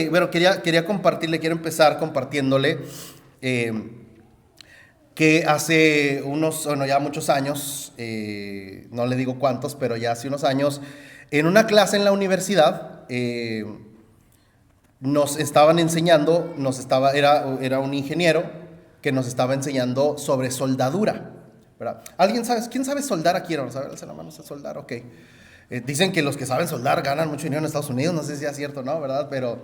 Bueno, quería compartirle, quiero empezar compartiéndole que hace ya muchos años, no le digo cuántos, pero ya hace unos años, en una clase en la universidad, nos estaban enseñando, era un ingeniero que nos estaba enseñando sobre soldadura, ¿verdad? ¿Quién sabe soldar aquí? ¿No sabe? Alza la mano, ¿sabe soldar? Ok. Dicen que los que saben soldar ganan mucho dinero en Estados Unidos, no sé si es cierto o no, ¿verdad? Pero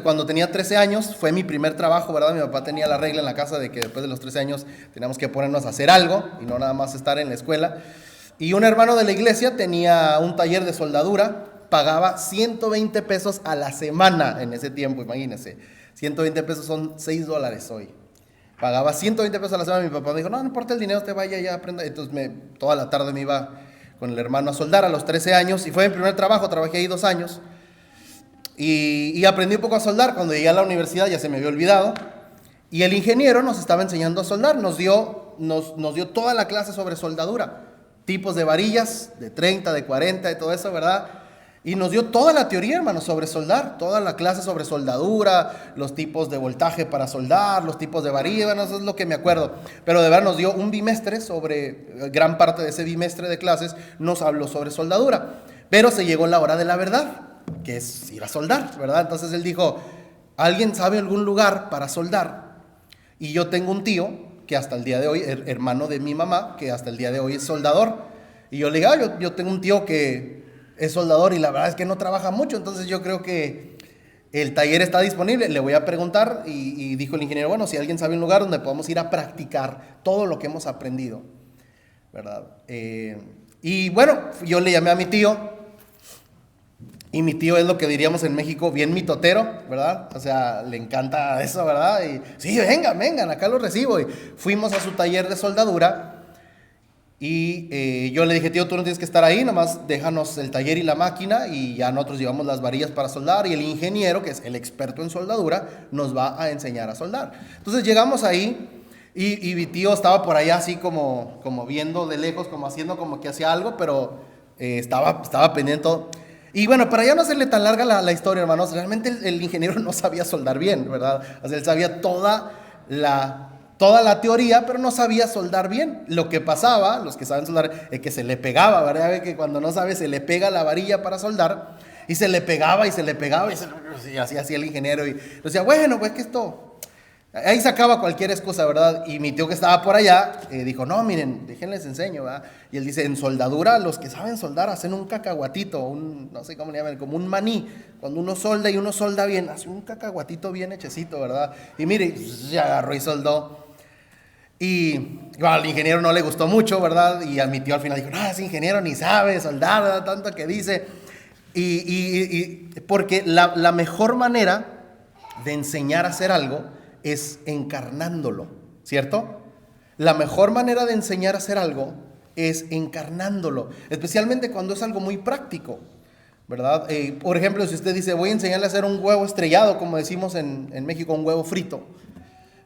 cuando tenía 13 años, fue mi primer trabajo, ¿verdad? Mi papá tenía la regla en la casa de que después de los 13 años teníamos que ponernos a hacer algo y no nada más estar en la escuela. Y un hermano de la iglesia tenía un taller de soldadura, pagaba 120 pesos a la semana en ese tiempo, imagínense. 120 pesos son $6 hoy. Pagaba 120 pesos a la semana. Mi papá me dijo, no importa el dinero, te vaya ya, aprenda. Entonces toda la tarde me iba con el hermano a soldar a los 13 años. Y fue mi primer trabajo, trabajé ahí 2 años. Y aprendí un poco a soldar. Cuando llegué a la universidad ya se me había olvidado. Y el ingeniero nos estaba enseñando a soldar. Nos dio toda la clase sobre soldadura. Tipos de varillas, de 30, de 40, de todo eso, ¿verdad? Y nos dio toda la teoría, hermano, sobre soldar, toda la clase sobre soldadura, los tipos de voltaje para soldar, los tipos de varilla, bueno, eso es lo que me acuerdo. Pero de verdad nos dio un bimestre gran parte de ese bimestre de clases nos habló sobre soldadura. Pero se llegó la hora de la verdad, que es ir a soldar, ¿verdad? Entonces él dijo, ¿alguien sabe algún lugar para soldar? Y yo tengo un tío que hasta el día de hoy, hermano de mi mamá, que hasta el día de hoy es soldador. Y yo le digo, yo tengo un tío que es soldador y la verdad es que no trabaja mucho, entonces yo creo que el taller está disponible, le voy a preguntar. Y dijo el ingeniero, bueno, si alguien sabe un lugar donde podamos ir a practicar todo lo que hemos aprendido, ¿verdad? Y bueno, yo le llamé a mi tío, y mi tío es lo que diríamos en México, bien mitotero, ¿verdad? O sea, le encanta eso, ¿verdad? Y sí, vengan, acá lo recibo. Y fuimos a su taller de soldadura. Y yo le dije, tío, tú no tienes que estar ahí, nomás déjanos el taller y la máquina y ya nosotros llevamos las varillas para soldar y el ingeniero, que es el experto en soldadura, nos va a enseñar a soldar. Entonces llegamos ahí y mi tío estaba por allá así como viendo de lejos, como haciendo como que hacía algo, pero estaba pendiente todo. Y bueno, para ya no hacerle tan larga la historia, hermanos, realmente el ingeniero no sabía soldar bien, ¿verdad? O sea, él sabía toda la teoría, pero no sabía soldar bien. Lo que pasaba, los que saben soldar, es que se le pegaba, ¿verdad? Ve que cuando no sabe, se le pega la varilla para soldar, y se le pegaba, y así hacía el ingeniero, y decía, bueno, pues que esto... Ahí sacaba cualquier excusa, ¿verdad? Y mi tío que estaba por allá dijo, no, miren, déjenles enseño, ¿verdad? Y él dice, en soldadura, los que saben soldar hacen un cacahuatito, no sé cómo le llaman, como un maní. Cuando uno solda y uno solda bien, hace un cacahuatito bien hechecito, ¿verdad? Y mire, se agarró y soldó. Y bueno, al ingeniero no le gustó mucho, ¿verdad? Y a mi tío al final dijo, no, ese ingeniero ni sabe soldar, ¿verdad? Tanto que dice. Porque la mejor manera de enseñar a hacer algo es encarnándolo, ¿cierto? La mejor manera de enseñar a hacer algo es encarnándolo, especialmente cuando es algo muy práctico, ¿verdad? Por ejemplo, si usted dice, voy a enseñarle a hacer un huevo estrellado, como decimos en México, un huevo frito,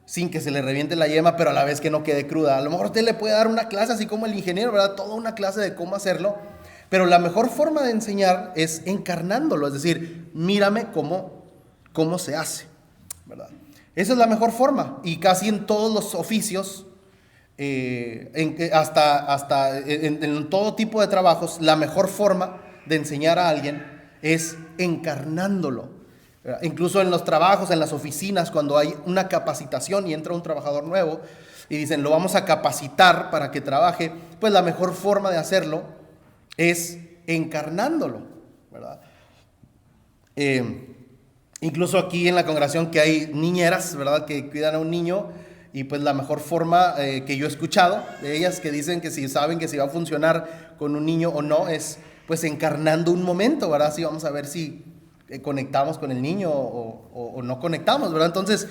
sin que se le reviente la yema, pero a la vez que no quede cruda. A lo mejor usted le puede dar una clase, así como el ingeniero, ¿verdad? Toda una clase de cómo hacerlo, pero la mejor forma de enseñar es encarnándolo, es decir, mírame cómo se hace, ¿verdad? Esa es la mejor forma, y casi en todos los oficios, hasta en todo tipo de trabajos, la mejor forma de enseñar a alguien es encarnándolo. Incluso en los trabajos, en las oficinas, cuando hay una capacitación y entra un trabajador nuevo y dicen, lo vamos a capacitar para que trabaje, pues la mejor forma de hacerlo es encarnándolo, ¿verdad? Incluso aquí en la congregación que hay niñeras, ¿verdad? Que cuidan a un niño, y pues la mejor forma que yo he escuchado de ellas, que dicen que si saben que si va a funcionar con un niño o no, es pues encarnando un momento, ¿verdad? Así vamos a ver si conectamos con el niño o no conectamos, ¿verdad? Entonces,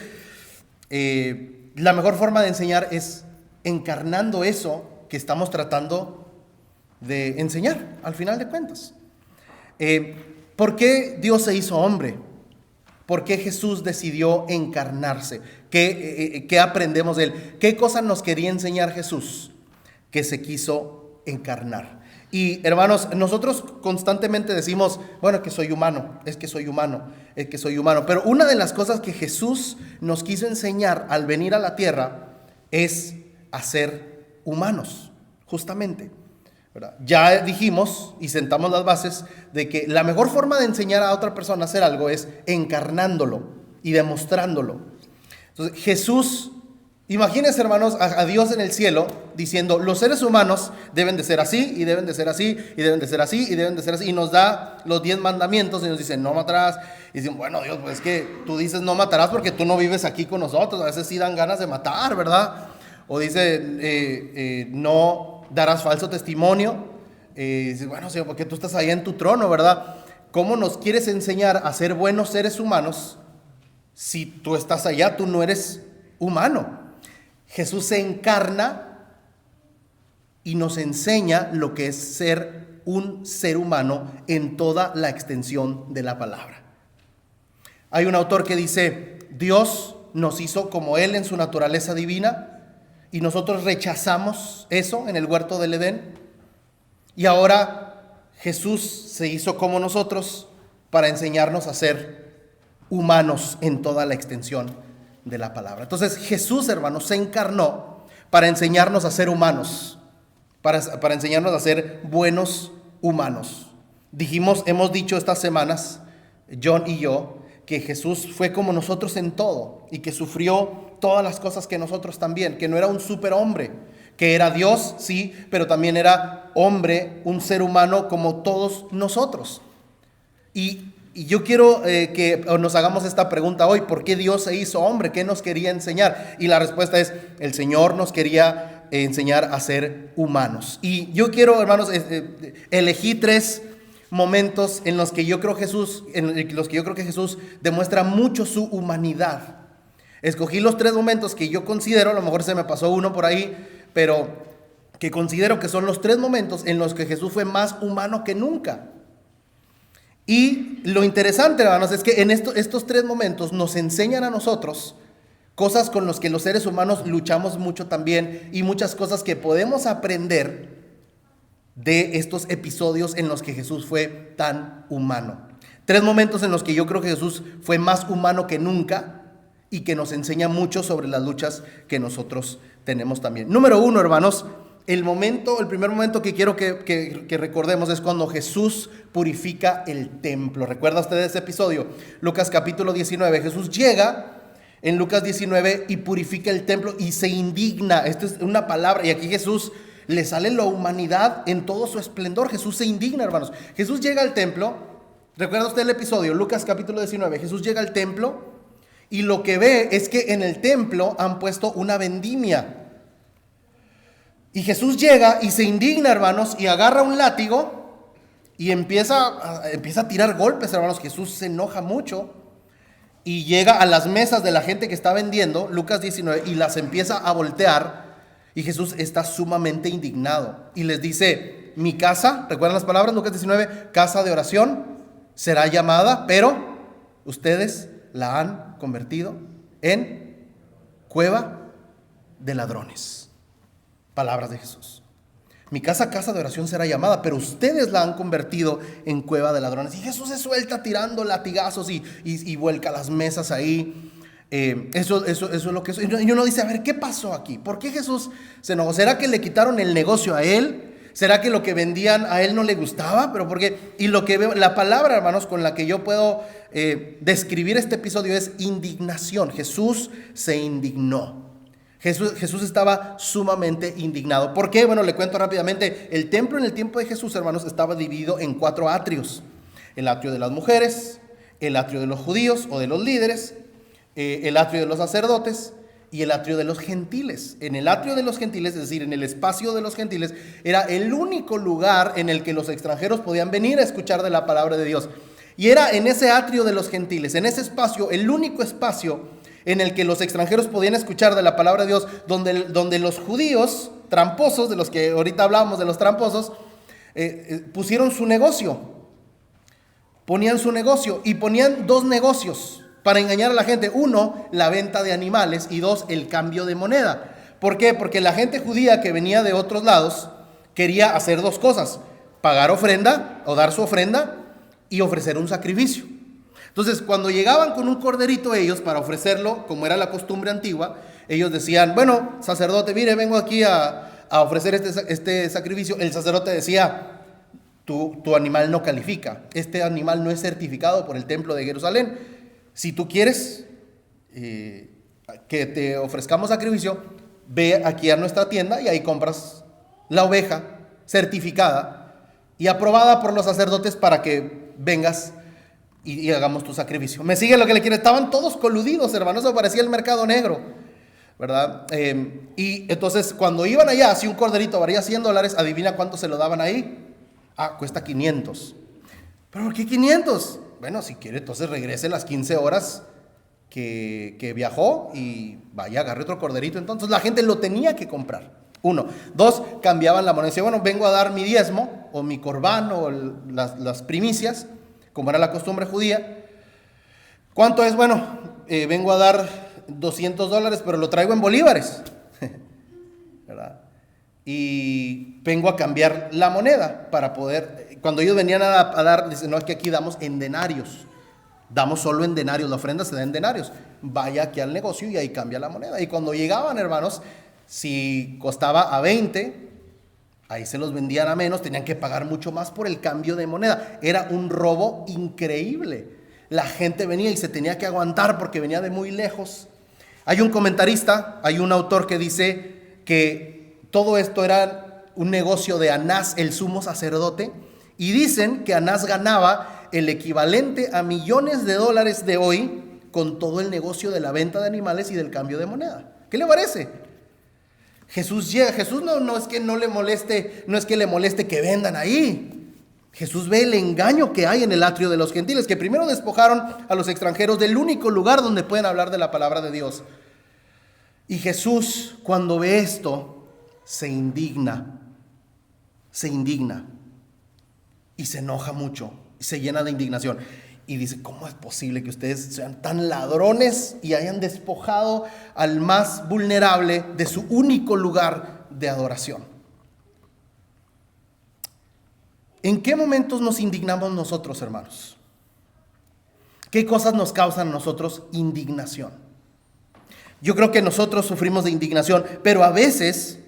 la mejor forma de enseñar es encarnando eso que estamos tratando de enseñar, al final de cuentas. ¿Por qué Dios se hizo hombre? ¿Por qué Jesús decidió encarnarse? ¿Qué aprendemos de él? ¿Qué cosa nos quería enseñar Jesús? Que se quiso encarnar. Y hermanos, nosotros constantemente decimos, bueno, es que soy humano, es que soy humano, es que soy humano. Pero una de las cosas que Jesús nos quiso enseñar al venir a la tierra es a ser humanos, justamente, ¿verdad? Ya dijimos y sentamos las bases de que la mejor forma de enseñar a otra persona a hacer algo es encarnándolo y demostrándolo. Entonces Jesús, imagínense hermanos a Dios en el cielo diciendo, los seres humanos deben de ser así y deben de ser así y deben de ser así y deben de ser así, y nos da los 10 mandamientos y nos dice no matarás, y dicen, bueno Dios, pues es que tú dices no matarás porque tú no vives aquí con nosotros, a veces sí dan ganas de matar, ¿verdad? O dice no darás falso testimonio, dices, bueno Señor, porque tú estás allá en tu trono, ¿verdad? ¿Cómo nos quieres enseñar a ser buenos seres humanos si tú estás allá, tú no eres humano? Jesús se encarna y nos enseña lo que es ser un ser humano en toda la extensión de la palabra. Hay un autor que dice, Dios nos hizo como Él en su naturaleza divina y nosotros rechazamos eso en el huerto del Edén. Y ahora Jesús se hizo como nosotros para enseñarnos a ser humanos en toda la extensión de la palabra. Entonces Jesús, hermanos, se encarnó para enseñarnos a ser humanos, para enseñarnos a ser buenos humanos. Hemos dicho estas semanas, John y yo, que Jesús fue como nosotros en todo y que sufrió todas las cosas que nosotros también, que no era un superhombre, que era Dios, sí, pero también era hombre, un ser humano como todos nosotros. Y yo quiero que nos hagamos esta pregunta hoy, ¿por qué Dios se hizo hombre? ¿Qué nos quería enseñar? Y la respuesta es, el Señor nos quería enseñar a ser humanos. Y yo quiero, hermanos, elegí 3 momentos en los que yo creo que Jesús demuestra mucho su humanidad. Escogí los 3 momentos que yo considero, a lo mejor se me pasó uno por ahí, pero que considero que son los 3 momentos en los que Jesús fue más humano que nunca. Y lo interesante, hermanos, es que en estos 3 momentos nos enseñan a nosotros cosas con las que los seres humanos luchamos mucho también, y muchas cosas que podemos aprender de estos episodios en los que Jesús fue tan humano. 3 momentos en los que yo creo que Jesús fue más humano que nunca y que nos enseña mucho sobre las luchas que nosotros tenemos también. Número 1, hermanos, el primer momento que quiero que recordemos es cuando Jesús purifica el templo. ¿Recuerda usted ese episodio? Lucas capítulo 19. Jesús llega en Lucas 19 y purifica el templo y se indigna. Esto es una palabra, y aquí Jesús le sale la humanidad en todo su esplendor. Jesús se indigna, hermanos. Jesús llega al templo. ¿Recuerda usted el episodio? Lucas capítulo 19. Jesús llega al templo y lo que ve es que en el templo han puesto una vendimia. Y Jesús llega y se indigna, hermanos, y agarra un látigo y empieza a tirar golpes, hermanos. Jesús se enoja mucho y llega a las mesas de la gente que está vendiendo, Lucas 19, y las empieza a voltear. Y Jesús está sumamente indignado y les dice, mi casa, ¿recuerdan las palabras? Lucas 19, casa de oración será llamada, pero ustedes la han convertido en cueva de ladrones. Palabras de Jesús. Mi casa, casa de oración será llamada, pero ustedes la han convertido en cueva de ladrones. Y Jesús se suelta tirando latigazos y vuelca las mesas ahí. Eso es lo que es. Y uno dice, a ver, ¿qué pasó aquí? ¿Por qué Jesús se enojó? ¿Será que le quitaron el negocio a él? ¿Será que lo que vendían a él no le gustaba? Pero porque, y lo que veo, la palabra, hermanos, con la que yo puedo describir este episodio es indignación. Jesús se indignó. Jesús estaba sumamente indignado. ¿Por qué? Bueno, le cuento rápidamente. El templo en el tiempo de Jesús, hermanos, estaba dividido en 4 atrios. El atrio de las mujeres, el atrio de los judíos o de los líderes, el atrio de los sacerdotes y el atrio de los gentiles. En el atrio de los gentiles, es decir, en el espacio de los gentiles, era el único lugar en el que los extranjeros podían venir a escuchar de la palabra de Dios. Y era en ese atrio de los gentiles, en ese espacio, el único espacio en el que los extranjeros podían escuchar de la palabra de Dios, donde los judíos tramposos, de los que ahorita hablábamos de los tramposos, pusieron su negocio. Ponían su negocio y ponían 2 negocios para engañar a la gente. 1, la venta de animales, y 2, el cambio de moneda. ¿Por qué? Porque la gente judía que venía de otros lados quería hacer 2 cosas: pagar ofrenda o dar su ofrenda y ofrecer un sacrificio. Entonces, cuando llegaban con un corderito ellos para ofrecerlo, como era la costumbre antigua, ellos decían, bueno, sacerdote, mire, vengo aquí a ofrecer este sacrificio. El sacerdote decía, tu animal no califica, este animal no es certificado por el templo de Jerusalén. Si tú quieres que te ofrezcamos sacrificio, ve aquí a nuestra tienda y ahí compras la oveja certificada y aprobada por los sacerdotes para que vengas y hagamos tu sacrificio. ¿Me sigue lo que le quiere? Estaban todos coludidos, hermanos, eso parecía el mercado negro, ¿verdad? Y entonces cuando iban allá, si un corderito valía $100, adivina cuánto se lo daban ahí. Cuesta 500. ¿Pero por qué 500? Bueno, si quiere, entonces regrese las 15 horas que viajó y vaya, agarre otro corderito. Entonces la gente lo tenía que comprar. 1. 2, cambiaban la moneda. Decía, bueno, vengo a dar mi diezmo o mi corbán o las primicias, como era la costumbre judía. ¿Cuánto es? Bueno, vengo a dar $200, pero lo traigo en bolívares, ¿verdad? Y vengo a cambiar la moneda para poder, cuando ellos venían a dar, dicen, no, es que aquí damos en denarios, damos solo en denarios, la ofrenda se da en denarios, vaya aquí al negocio y ahí cambia la moneda. Y cuando llegaban, hermanos, si costaba a 20, ahí se los vendían a menos, tenían que pagar mucho más por el cambio de moneda. Era un robo increíble. La gente venía y se tenía que aguantar porque venía de muy lejos. Hay un comentarista, hay un autor que dice que todo esto era un negocio de Anás, el sumo sacerdote, y dicen que Anás ganaba el equivalente a millones de dólares de hoy con todo el negocio de la venta de animales y del cambio de moneda. ¿Qué le parece? Jesús llega, Jesús no es que no le moleste, no es que le moleste que vendan ahí. Jesús ve el engaño que hay en el atrio de los gentiles, que primero despojaron a los extranjeros del único lugar donde pueden hablar de la palabra de Dios. Y Jesús, cuando ve esto, se indigna y se enoja mucho y se llena de indignación y dice, ¿cómo es posible que ustedes sean tan ladrones y hayan despojado al más vulnerable de su único lugar de adoración? ¿En qué momentos nos indignamos nosotros, hermanos? ¿Qué cosas nos causan a nosotros indignación? Yo creo que nosotros sufrimos de indignación, pero a veces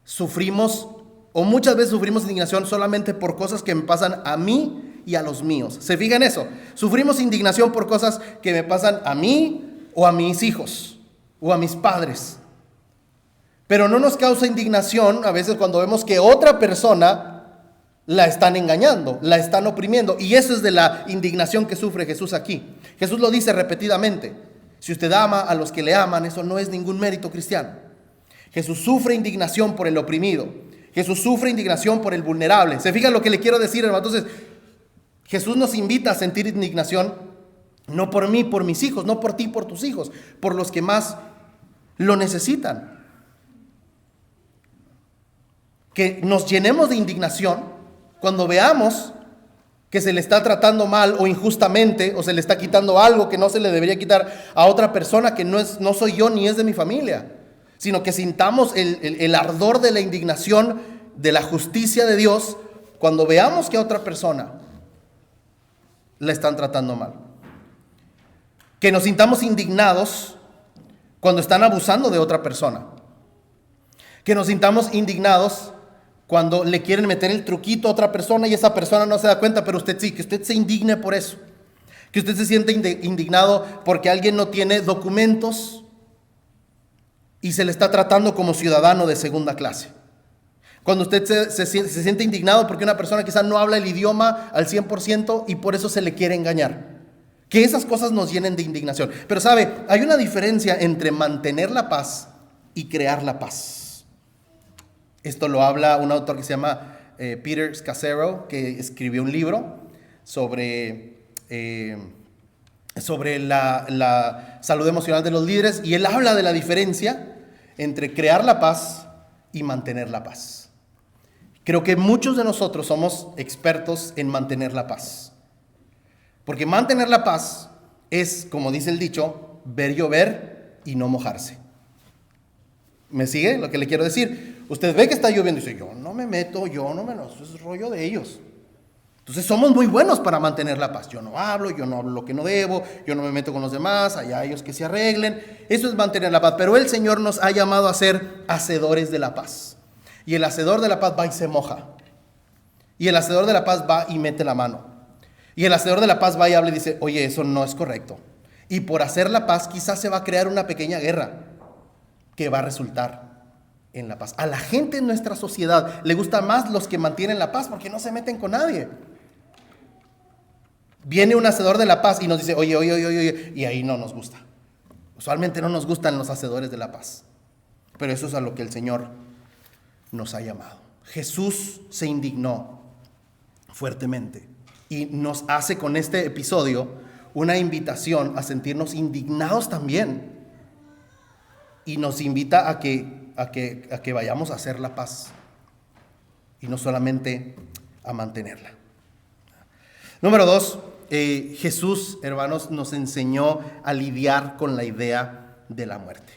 sufrimos, o muchas veces sufrimos indignación solamente por cosas que me pasan a mí y a los míos. ¿Se fijan en eso? Sufrimos indignación por cosas que me pasan a mí o a mis hijos o a mis padres. Pero no nos causa indignación a veces cuando vemos que otra persona la están engañando, la están oprimiendo. Y eso es de la indignación que sufre Jesús aquí. Jesús lo dice repetidamente. Si usted ama a los que le aman, eso no es ningún mérito cristiano. Jesús sufre indignación por el oprimido. Jesús sufre indignación por el vulnerable. ¿Se fijan lo que le quiero decir, hermano? Entonces, Jesús nos invita a sentir indignación, no por mí, por mis hijos, no por ti, por tus hijos, por los que más lo necesitan. Que nos llenemos de indignación cuando veamos que se le está tratando mal o injustamente, o se le está quitando algo que no se le debería quitar a otra persona que no soy yo ni es de mi familia, sino que sintamos el ardor de la indignación de la justicia de Dios cuando veamos que a otra persona la están tratando mal. Que nos sintamos indignados cuando están abusando de otra persona. Que nos sintamos indignados cuando le quieren meter el truquito a otra persona y esa persona no se da cuenta, pero usted sí, que usted se indigne por eso. Que usted se siente indignado porque alguien no tiene documentos y se le está tratando como ciudadano de segunda clase. Cuando usted se siente indignado porque una persona quizás no habla el idioma al 100% y por eso se le quiere engañar. Que esas cosas nos llenen de indignación. Pero sabe, hay una diferencia entre mantener la paz y crear la paz. Esto lo habla un autor que se llama Peter Scazzero, que escribió un libro sobre la salud emocional de los líderes, y él habla de la diferencia entre crear la paz y mantener la paz. Creo que muchos de nosotros somos expertos en mantener la paz, porque mantener la paz es, como dice el dicho, ver llover y no mojarse. ¿Me sigue lo que le quiero decir? Usted ve que está lloviendo y dice, yo no me meto, eso es rollo de ellos. Entonces somos muy buenos para mantener la paz. Yo no hablo lo que no debo, yo no me meto con los demás, allá ellos que se arreglen. Eso es mantener la paz. Pero el Señor nos ha llamado a ser hacedores de la paz. Y el hacedor de la paz va y se moja. Y el hacedor de la paz va y mete la mano. Y el hacedor de la paz va y habla y dice, oye, eso no es correcto. Y por hacer la paz quizás se va a crear una pequeña guerra que va a resultar en la paz. A la gente en nuestra sociedad le gustan más los que mantienen la paz porque no se meten con nadie. Viene un hacedor de la paz y nos dice, oye, y ahí no nos gusta. Usualmente no nos gustan los hacedores de la paz. Pero eso es a lo que el Señor nos ha llamado. Jesús se indignó fuertemente y nos hace con este episodio una invitación a sentirnos indignados también. Y nos invita a que vayamos a hacer la paz y no solamente a mantenerla. Número 2, Jesús, hermanos, nos enseñó a lidiar con la idea de la muerte.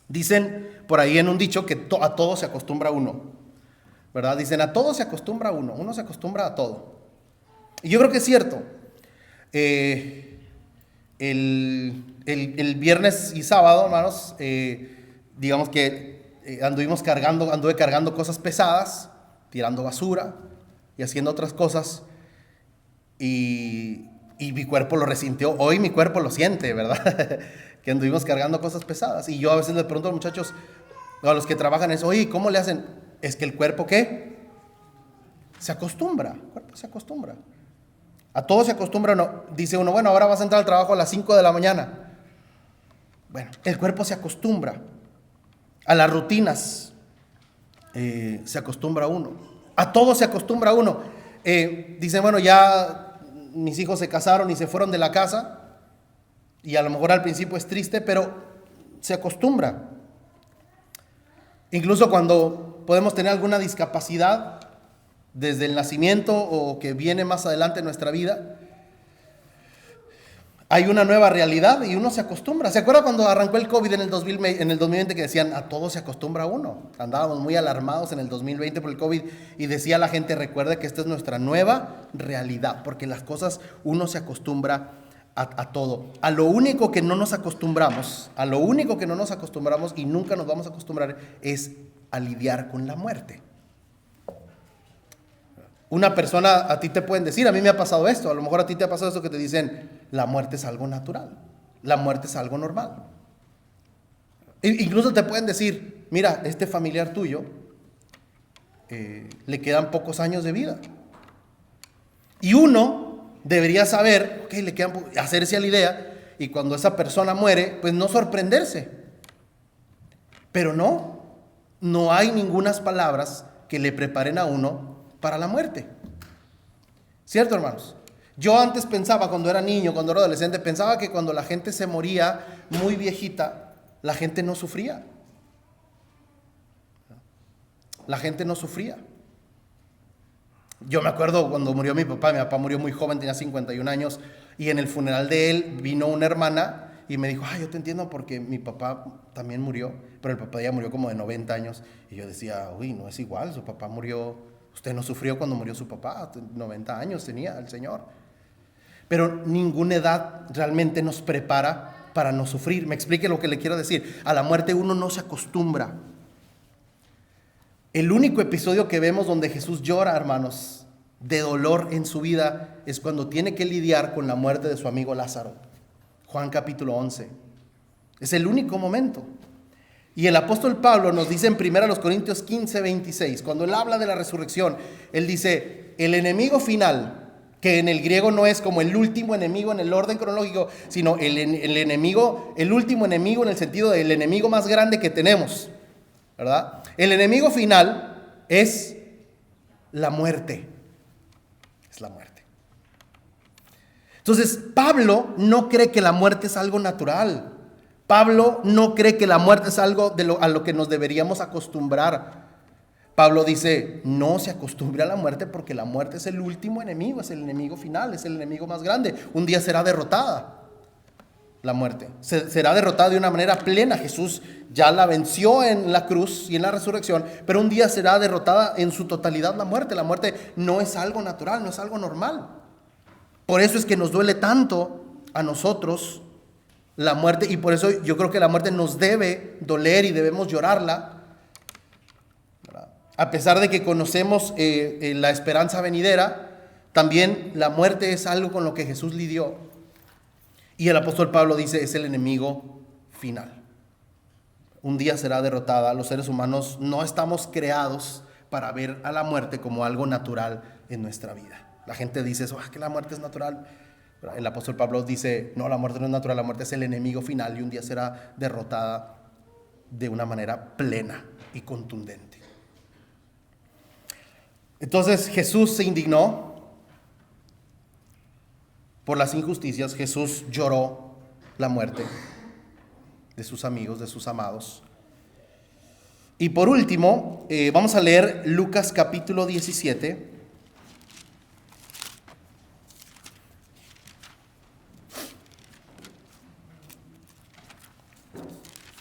Dicen por ahí en un dicho que a todo se acostumbra uno, ¿verdad? Dicen, a todo se acostumbra uno se acostumbra a todo. Y yo creo que es cierto. El viernes y sábado, hermanos, digamos que anduve cargando cosas pesadas, tirando basura y haciendo otras cosas. Y mi cuerpo lo resintió. Hoy mi cuerpo lo siente, ¿verdad? Que anduvimos cargando cosas pesadas. Y yo a veces les pregunto a los muchachos, a los que trabajan eso, oye, ¿cómo le hacen? Es que el cuerpo, ¿qué? Se acostumbra. El cuerpo se acostumbra. A todo se acostumbra. No. Dice uno, bueno, ahora vas a entrar al trabajo a las 5 de la mañana. Bueno, el cuerpo se acostumbra. A las rutinas se acostumbra uno. A todo se acostumbra uno. Dice, bueno, ya mis hijos se casaron y se fueron de la casa, y a lo mejor al principio es triste, pero se acostumbra. Incluso cuando podemos tener alguna discapacidad desde el nacimiento o que viene más adelante en nuestra vida, hay una nueva realidad y uno se acostumbra. ¿Se acuerda cuando arrancó el COVID en el 2020 que decían, a todo se acostumbra uno? Andábamos muy alarmados en el 2020 por el COVID y decía la gente, recuerde que esta es nuestra nueva realidad, porque las cosas uno se acostumbra a todo. A lo único que no nos acostumbramos y nunca nos vamos a acostumbrar es a lidiar con la muerte. Una persona, a ti te pueden decir, a mí me ha pasado esto, a lo mejor a ti te ha pasado esto que te dicen, la muerte es algo natural, la muerte es algo normal. Incluso te pueden decir, mira, este familiar tuyo le quedan pocos años de vida. Y uno debería saber, ok, hacerse a la idea, y cuando esa persona muere, pues no sorprenderse. Pero no hay ningunas palabras que le preparen a uno para la muerte. ¿Cierto, hermanos? Yo antes pensaba, cuando era niño, cuando era adolescente, pensaba que cuando la gente se moría muy viejita, la gente no sufría. La gente no sufría. Yo me acuerdo cuando murió mi papá murió muy joven, tenía 51 años, y en el funeral de él vino una hermana y me dijo, yo te entiendo porque mi papá también murió, pero el papá ya murió como de 90 años. Y yo decía, uy, no es igual, su papá murió, usted no sufrió cuando murió su papá, 90 años tenía el Señor. Pero ninguna edad realmente nos prepara para no sufrir. Me explique lo que le quiero decir. A la muerte uno no se acostumbra. El único episodio que vemos donde Jesús llora, hermanos, de dolor en su vida, es cuando tiene que lidiar con la muerte de su amigo Lázaro. Juan capítulo 11. Es el único momento. Y el apóstol Pablo nos dice en 1 Corintios 15, 26, cuando él habla de la resurrección, él dice, el enemigo final, que en el griego no es como el último enemigo en el orden cronológico, sino el último enemigo en el sentido del enemigo más grande que tenemos, ¿verdad? El enemigo final es la muerte. Es la muerte. Entonces, Pablo no cree que la muerte es algo natural. Pablo no cree que la muerte es algo a lo que nos deberíamos acostumbrar. Pablo dice, no se acostumbre a la muerte porque la muerte es el último enemigo, es el enemigo final, es el enemigo más grande. Un día será derrotada. la muerte. Será derrotada de una manera plena. Jesús ya la venció en la cruz y en la resurrección, pero un día será derrotada en su totalidad la muerte. La muerte no es algo natural, no es algo normal. Por eso es que nos duele tanto a nosotros la muerte, y por eso yo creo que la muerte nos debe doler y debemos llorarla. A pesar de que conocemos la esperanza venidera, también la muerte es algo con lo que Jesús lidió. Y el apóstol Pablo dice, es el enemigo final. Un día será derrotada. Los seres humanos no estamos creados para ver a la muerte como algo natural en nuestra vida. La gente dice eso, que la muerte es natural. El apóstol Pablo dice, no, la muerte no es natural, la muerte es el enemigo final y un día será derrotada de una manera plena y contundente. Entonces Jesús se indignó por las injusticias. Jesús lloró la muerte de sus amigos, de sus amados. Y por último, vamos a leer Lucas capítulo 17.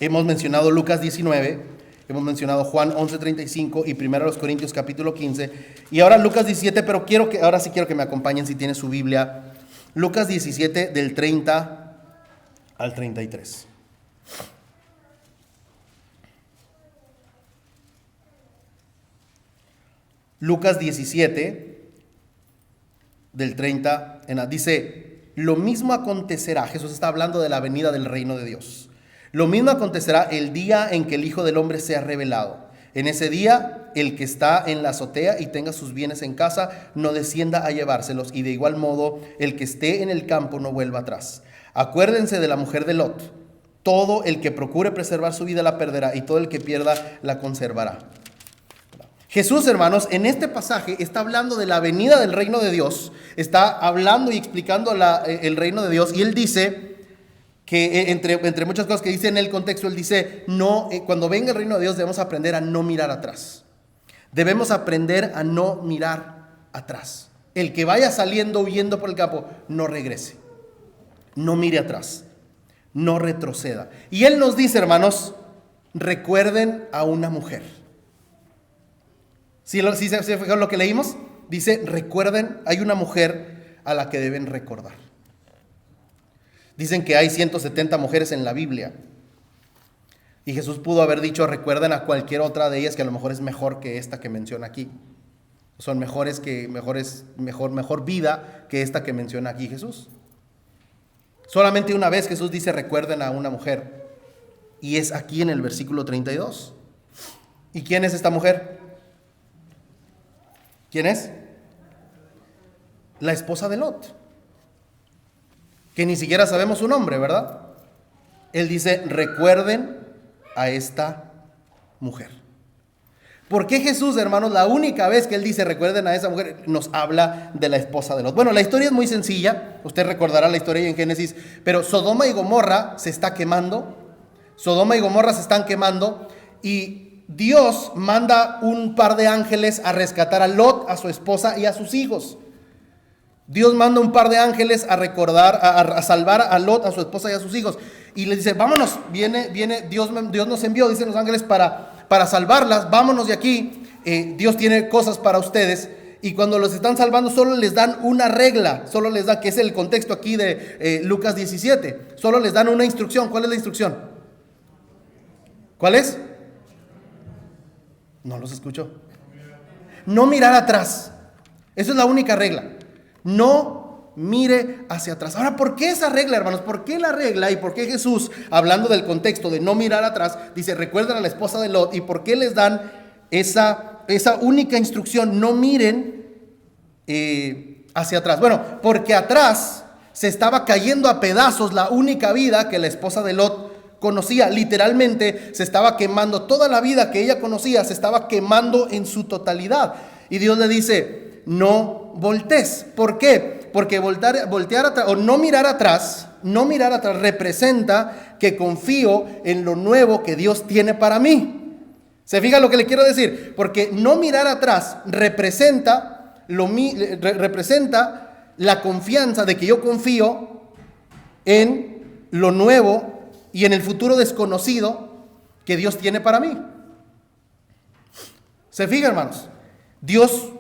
Hemos mencionado Lucas 19, hemos mencionado Juan 11:35 y 1 Corintios capítulo 15. Y ahora Lucas 17, pero ahora sí quiero que me acompañen si tienen su Biblia. Lucas 17 del 30 al 33. Lucas 17 del 30 dice, lo mismo acontecerá, Jesús está hablando de la venida del reino de Dios. Lo mismo acontecerá el día en que el Hijo del Hombre sea revelado. En ese día, el que está en la azotea y tenga sus bienes en casa, no descienda a llevárselos, y de igual modo, el que esté en el campo no vuelva atrás. Acuérdense de la mujer de Lot. Todo el que procure preservar su vida la perderá, y todo el que pierda la conservará. Jesús, hermanos, en este pasaje está hablando de la venida del reino de Dios. Está hablando y explicando el reino de Dios, y él dice que entre muchas cosas que dice en el contexto, él dice, no, cuando venga el reino de Dios debemos aprender a no mirar atrás. Debemos aprender a no mirar atrás. El que vaya saliendo, huyendo por el campo, no regrese. No mire atrás. No retroceda. Y él nos dice, hermanos, recuerden a una mujer. ¿Sí se fijaron lo que leímos? Dice, recuerden, hay una mujer a la que deben recordar. Dicen que hay 170 mujeres en la Biblia. Y Jesús pudo haber dicho, recuerden a cualquier otra de ellas que a lo mejor es mejor que esta que menciona aquí. Son mejor vida que esta que menciona aquí Jesús. Solamente una vez Jesús dice, recuerden a una mujer. Y es aquí en el versículo 32. ¿Y quién es esta mujer? ¿Quién es? La esposa de Lot. Que ni siquiera sabemos su nombre, ¿verdad? Él dice, recuerden a esta mujer. ¿Por qué Jesús, hermanos, la única vez que él dice recuerden a esa mujer, nos habla de la esposa de Lot? Bueno, la historia es muy sencilla. Usted recordará la historia en Génesis. Pero Sodoma y Gomorra se está quemando. Sodoma y Gomorra se están quemando. Y Dios manda un par de ángeles a rescatar a Lot, a su esposa y a sus hijos. Dios manda un par de ángeles a salvar a Lot, a su esposa y a sus hijos. Y le dice, vámonos, viene Dios nos envió, dicen los ángeles, para salvarlas, vámonos de aquí. Dios tiene cosas para ustedes. Y cuando los están salvando, solo les dan una regla, solo les da, que es el contexto aquí de Lucas 17. Solo les dan una instrucción. ¿Cuál es la instrucción? ¿Cuál es? No los escucho. No mirar atrás. Esa es la única regla. No mire hacia atrás. Ahora, ¿por qué esa regla, hermanos? ¿Por qué la regla y por qué Jesús, hablando del contexto de no mirar atrás, dice recuerden a la esposa de Lot? ¿Y por qué les dan esa única instrucción? No miren hacia atrás. Bueno, porque atrás se estaba cayendo a pedazos la única vida que la esposa de Lot conocía. Literalmente se estaba quemando. Toda la vida que ella conocía se estaba quemando en su totalidad. Y Dios le dice, no voltees. ¿Por qué? Porque voltear atrás o no mirar atrás representa que confío en lo nuevo que Dios tiene para mí. ¿Se fija lo que le quiero decir? Porque no mirar atrás representa la confianza de que yo confío en lo nuevo y en el futuro desconocido que Dios tiene para mí. ¿Se fijan, hermanos? Dios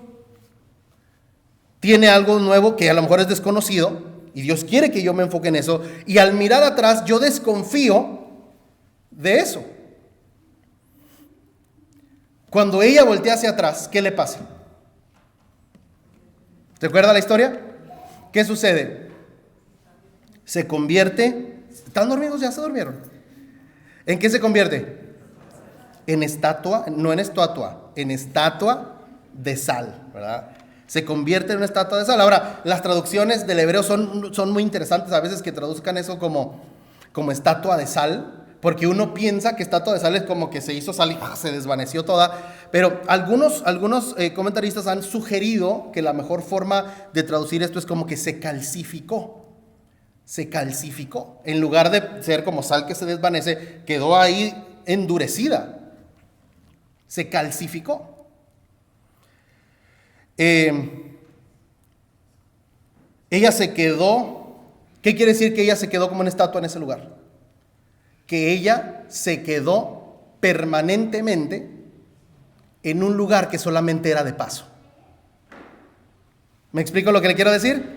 tiene algo nuevo que a lo mejor es desconocido y Dios quiere que yo me enfoque en eso, y al mirar atrás yo desconfío de eso. Cuando ella voltea hacia atrás, ¿qué le pasa? ¿Recuerda la historia? ¿Qué sucede? Se convierte. ¿Están dormidos? ¿Ya se durmieron? ¿En qué se convierte? En estatua, no en estatua, en estatua de sal, ¿verdad? Se convierte en una estatua de sal. Ahora, las traducciones del hebreo son muy interesantes, a veces que traduzcan eso como estatua de sal, porque uno piensa que estatua de sal es como que se hizo sal y se desvaneció toda, pero algunos comentaristas han sugerido que la mejor forma de traducir esto es como que se calcificó. Se calcificó. En lugar de ser como sal que se desvanece, quedó ahí endurecida. Se calcificó. Ella se quedó. ¿Qué quiere decir que ella se quedó como una estatua en ese lugar? Que ella se quedó permanentemente en un lugar que solamente era de paso. ¿Me explico lo que le quiero decir?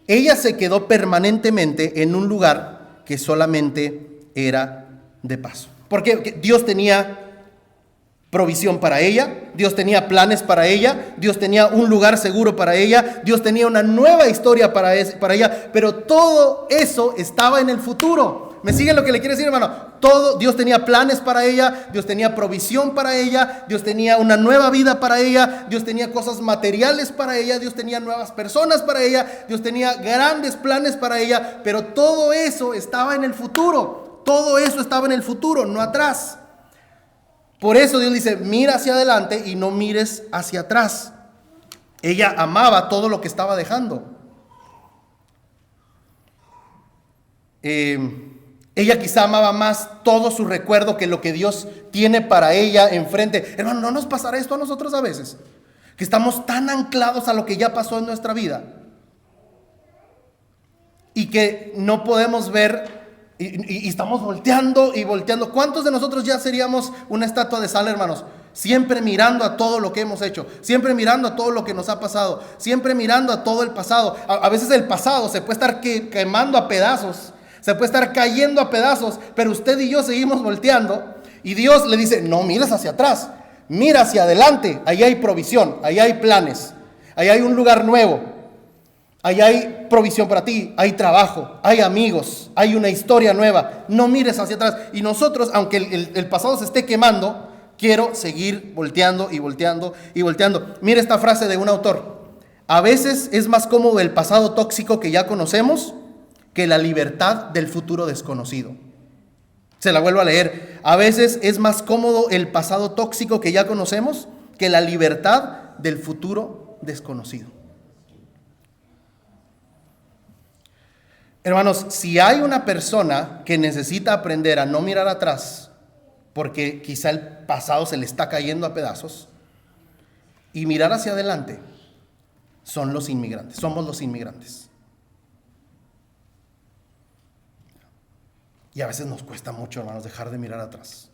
Ella se quedó permanentemente en un lugar que solamente era de paso. Porque Dios tenía provisión para ella, Dios tenía planes para ella, Dios tenía un lugar seguro para ella, Dios tenía una nueva historia para ella, pero todo eso estaba en el futuro. ¿Me siguen lo que le quiero decir, hermano? Dios tenía planes para ella, Dios tenía provisión para ella, Dios tenía una nueva vida para ella, Dios tenía cosas materiales para ella, Dios tenía nuevas personas para ella, Dios tenía grandes planes para ella, pero todo eso estaba en el futuro, todo eso estaba en el futuro, no atrás. Por eso Dios dice, mira hacia adelante y no mires hacia atrás. Ella amaba todo lo que estaba dejando. Ella quizá amaba más todo su recuerdo que lo que Dios tiene para ella enfrente. Hermano, ¿no nos pasará esto a nosotros a veces? Que estamos tan anclados a lo que ya pasó en nuestra vida y que no podemos ver y estamos volteando y volteando. ¿Cuántos de nosotros ya seríamos una estatua de sal, hermanos? Siempre mirando a todo lo que hemos hecho, siempre mirando a todo lo que nos ha pasado, siempre mirando a todo el pasado. A veces el pasado se puede estar quemando a pedazos, se puede estar cayendo a pedazos, pero usted y yo seguimos volteando y Dios le dice, no mires hacia atrás, mira hacia adelante, ahí hay provisión, ahí hay planes, ahí hay un lugar nuevo, ahí hay provisión para ti, hay trabajo, hay amigos, hay una historia nueva, no mires hacia atrás. Y nosotros, aunque el pasado se esté quemando, quiero seguir volteando y volteando y volteando. Mire esta frase de un autor: a veces es más cómodo el pasado tóxico que ya conocemos que la libertad del futuro desconocido. Se la vuelvo a leer. A veces es más cómodo el pasado tóxico que ya conocemos que la libertad del futuro desconocido. Hermanos, si hay una persona que necesita aprender a no mirar atrás, porque quizá el pasado se le está cayendo a pedazos, y mirar hacia adelante, son los inmigrantes, somos los inmigrantes. Y a veces nos cuesta mucho, hermanos, dejar de mirar atrás.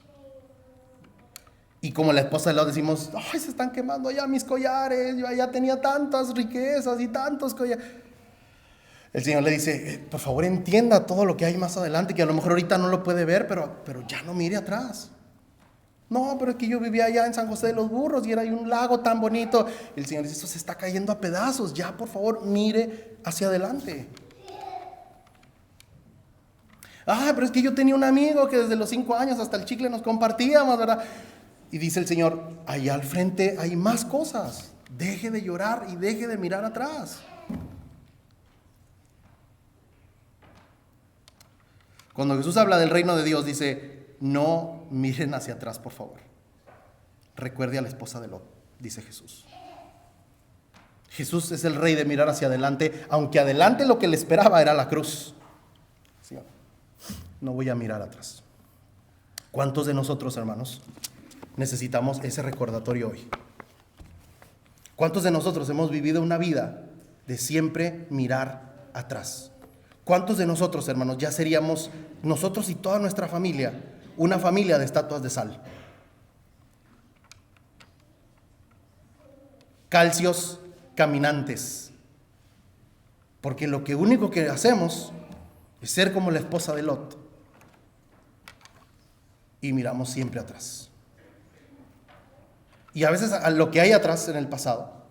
Y como la esposa de Lot decimos, ay, se están quemando ya mis collares, yo ya tenía tantas riquezas y tantos collares. El Señor le dice, por favor entienda todo lo que hay más adelante, que a lo mejor ahorita no lo puede ver, pero ya no mire atrás. No, pero es que yo vivía allá en San José de los Burros y era ahí un lago tan bonito. Y el Señor dice, eso se está cayendo a pedazos, ya por favor mire hacia adelante. Pero es que yo tenía un amigo que desde los 5 años hasta el chicle nos compartíamos, ¿verdad? Y dice el Señor, allá al frente hay más cosas, deje de llorar y deje de mirar atrás. Cuando Jesús habla del reino de Dios, dice, no miren hacia atrás, por favor. Recuerde a la esposa de Lot, dice Jesús. Jesús es el rey de mirar hacia adelante, aunque adelante lo que le esperaba era la cruz. ¿Sí? No voy a mirar atrás. ¿Cuántos de nosotros, hermanos, necesitamos ese recordatorio hoy? ¿Cuántos de nosotros hemos vivido una vida de siempre mirar atrás? ¿Cuántos de nosotros, hermanos, ya seríamos, nosotros y toda nuestra familia, una familia de estatuas de sal? Calcios caminantes. Porque lo único que hacemos es ser como la esposa de Lot. Y miramos siempre atrás. Y a veces a lo que hay atrás en el pasado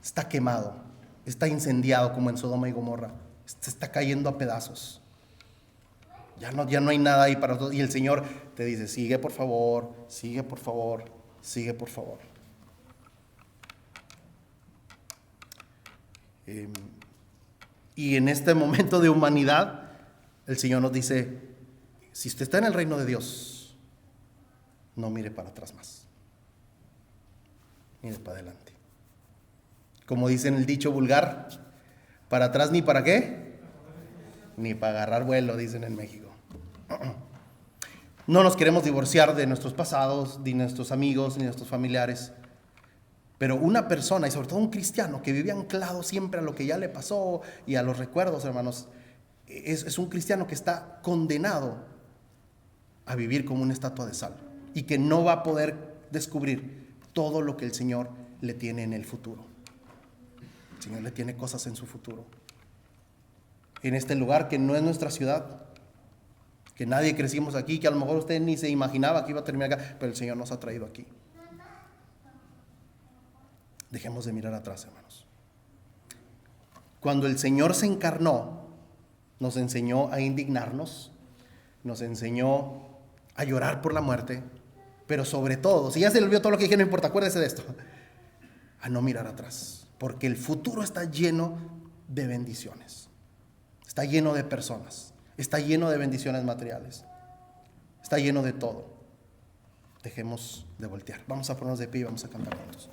está quemado, está incendiado como en Sodoma y Gomorra. Se está cayendo a pedazos. Ya no hay nada ahí para nosotros. Y el Señor te dice, sigue por favor, sigue por favor, sigue por favor. Y en este momento de humanidad, el Señor nos dice, si usted está en el reino de Dios, no mire para atrás más. Mire para adelante. Como dice en el dicho vulgar, para atrás ni para qué, ni para agarrar vuelo, dicen en México. No nos queremos divorciar de nuestros pasados, ni nuestros amigos, ni nuestros familiares. Pero una persona, y sobre todo un cristiano, que vive anclado siempre a lo que ya le pasó y a los recuerdos, hermanos, es un cristiano que está condenado a vivir como una estatua de sal y que no va a poder descubrir todo lo que el Señor le tiene en el futuro. El Señor le tiene cosas en su futuro. En este lugar que no es nuestra ciudad, que nadie crecimos aquí, que a lo mejor usted ni se imaginaba que iba a terminar acá, pero el Señor nos ha traído aquí. Dejemos de mirar atrás, hermanos. Cuando el Señor se encarnó, nos enseñó a indignarnos, nos enseñó a llorar por la muerte, pero sobre todo, si ya se le olvidó todo lo que dije, no importa, acuérdese de esto, a no mirar atrás, porque el futuro está lleno de bendiciones, está lleno de personas, está lleno de bendiciones materiales, está lleno de todo. Dejemos de voltear. Vamos a ponernos de pie y vamos a cantar juntos.